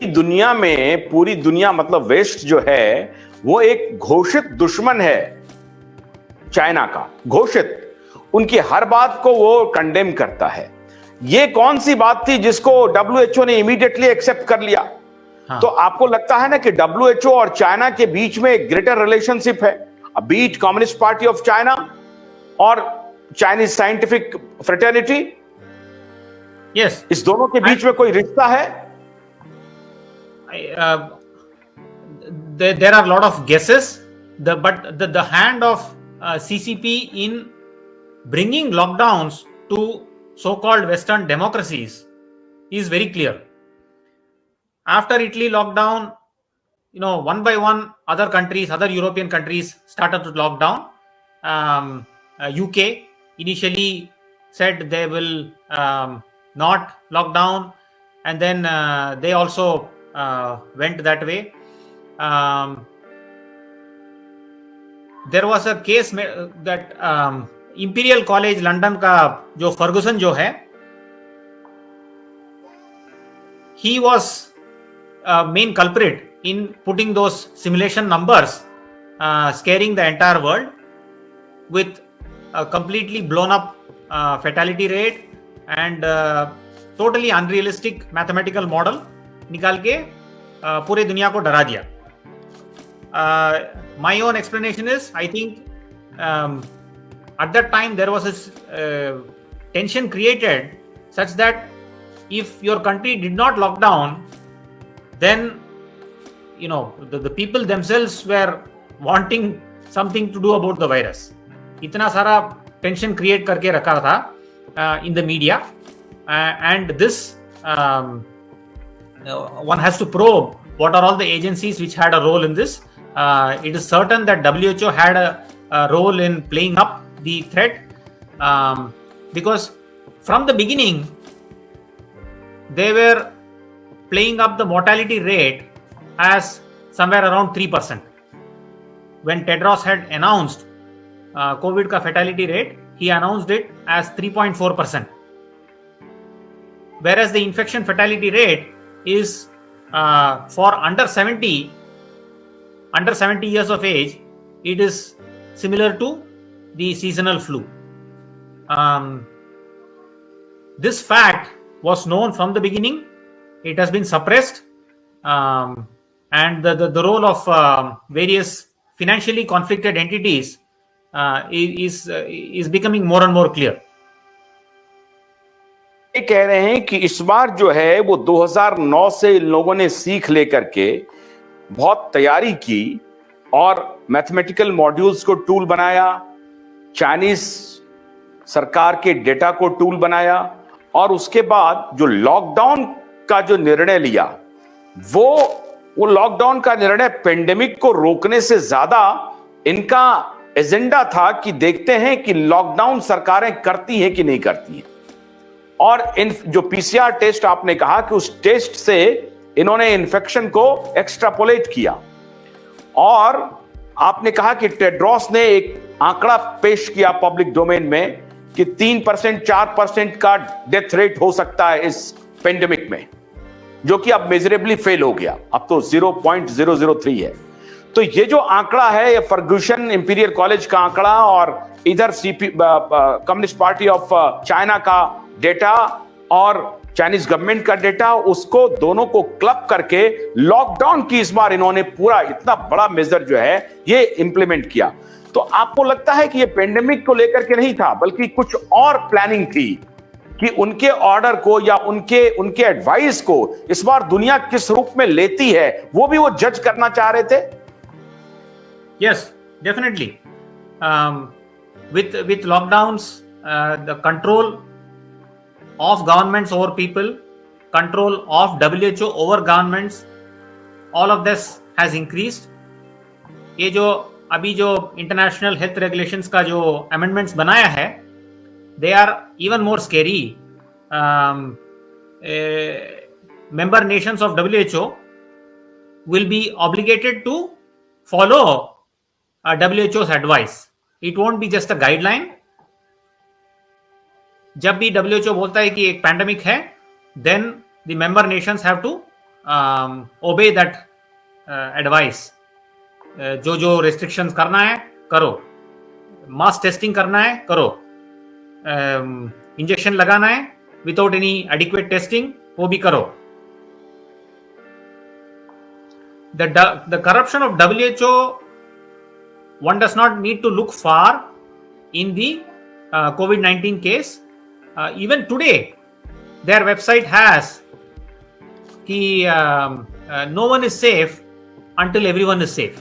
दुनिया में, पूरी दुनिया मतलब वेस्ट जो है वो एक घोषित दुश्मन है चाइना का, घोषित। उनकी हर बात को वो कंडेम करता है। ये कौन सी बात थी जिसको डब्ल्यूएचओ ने इमीडिएटली एक्सेप्ट कर लिया? हाँ। तो आपको लगता है ना कि डब्ल्यूएचओ और चाइना के बीच में एक ग्रेटर रिलेशनशिप है, beat communist party of China और चाइनीज साइंटिफिक फ्रेटर्निटी? यस, इस दोनों के बीच में कोई रिश्ता है? there are a lot of guesses, but the hand of CCP in bringing lockdowns to so-called Western democracies is very clear. After Italy lockdown, one by one, other countries, other European countries started to lock down. UK initially said they will not lock down, and then they also went that way. There was a case that Imperial College London का जो Ferguson जो है, he was main culprit in putting those simulation numbers, scaring the entire world with a completely blown up fatality rate and totally unrealistic mathematical model निकाल के पूरे दुनिया को डरा दिया. My own explanation is, I think at that time there was this tension created such that if your country did not lock down, then the people themselves were wanting something to do about the virus. इतना सारा tension create करके रखा था in the media, and this one has to probe what are all the agencies which had a role in this. It is certain that WHO had a role in playing up the threat, because from the beginning they were playing up the mortality rate as somewhere around 3%. When Tedros had announced COVID ka fatality rate, he announced it as 3.4%. Whereas the infection fatality rate is for under 70 years of age, it is similar to the seasonal flu. This fact was known from the beginning. It has been suppressed, and the role of various financially conflicted entities is becoming more and more clear. ये कह रहे हैं कि इस बार जो है वो 2009 से इन लोगों ने सीख लेकर के बहुत तैयारी की और मैथमेटिकल मॉड्यूल्स को टूल बनाया, चाइनीज सरकार के डेटा को टूल बनाया, और उसके बाद जो लॉकडाउन का जो निर्णय लिया, वो लॉकडाउन का निर्णय पेंडेमिक को रोकने से ज्यादा इनका एजेंडा था कि देखते हैं कि लॉकडाउन सरकारें करती हैं कि नहीं करती हैं। और इन जो पीसीआर टेस्ट आपने कहा कि उस टेस्ट से इन्होंने इन्फेक्शन को एक्सट्रापोलेट किया, और आपने कहा कि टेड्रोस ने एक आंकड़ा पेश किया पब्लिक डोमेन में कि 3% 4% का डेथ रेट हो सकता है इस पेंडेमिक में, जो कि अब मेजरेबली फेल हो गया, अब तो 0.003 है। तो ये जो आंकड़ा है, ये फर्गुसन इंपीरियल कॉलेज का आंकड़ा और इधर कम्युनिस्ट पार्टी ऑफ चाइना का डेटा और चाइनीज गवर्नमेंट का डेटा, उसको दोनों को क्लब करके लॉकडाउन की इस बार इन्होंने पूरा इतना बड़ा मेजर जो है ये इंप्लीमेंट किया। तो आपको लगता है कि ये पेंडेमिक को लेकर के नहीं था, बल्कि कुछ और प्लानिंग थी कि उनके ऑर्डर को या उनके एडवाइस को इस बार दुनिया किस रूप में लेती है, वो भी वो जज करना चाह रहे थे? Yes, definitely. With lockdowns, the control of governments over people, control of WHO over governments, all of this has increased. ये जो अभी जो इंटरनेशनल हेल्थ रेगुलेशंस का जो अमेंडमेंट्स बनाया है, they are even more scary. Member nations of WHO will be obligated to follow WHO's advice. It won't be just a guideline. जब भी WHO बोलता है कि एक पैंडेमिक है, then the member nations have to obey that advice. जो restrictions करना है करो, mass testing करना है करो, injection लगाना है without any adequate testing वो भी करो. The corruption of WHO, one does not need to look far in the COVID-19 case. Even today, their website has no one is safe until everyone is safe.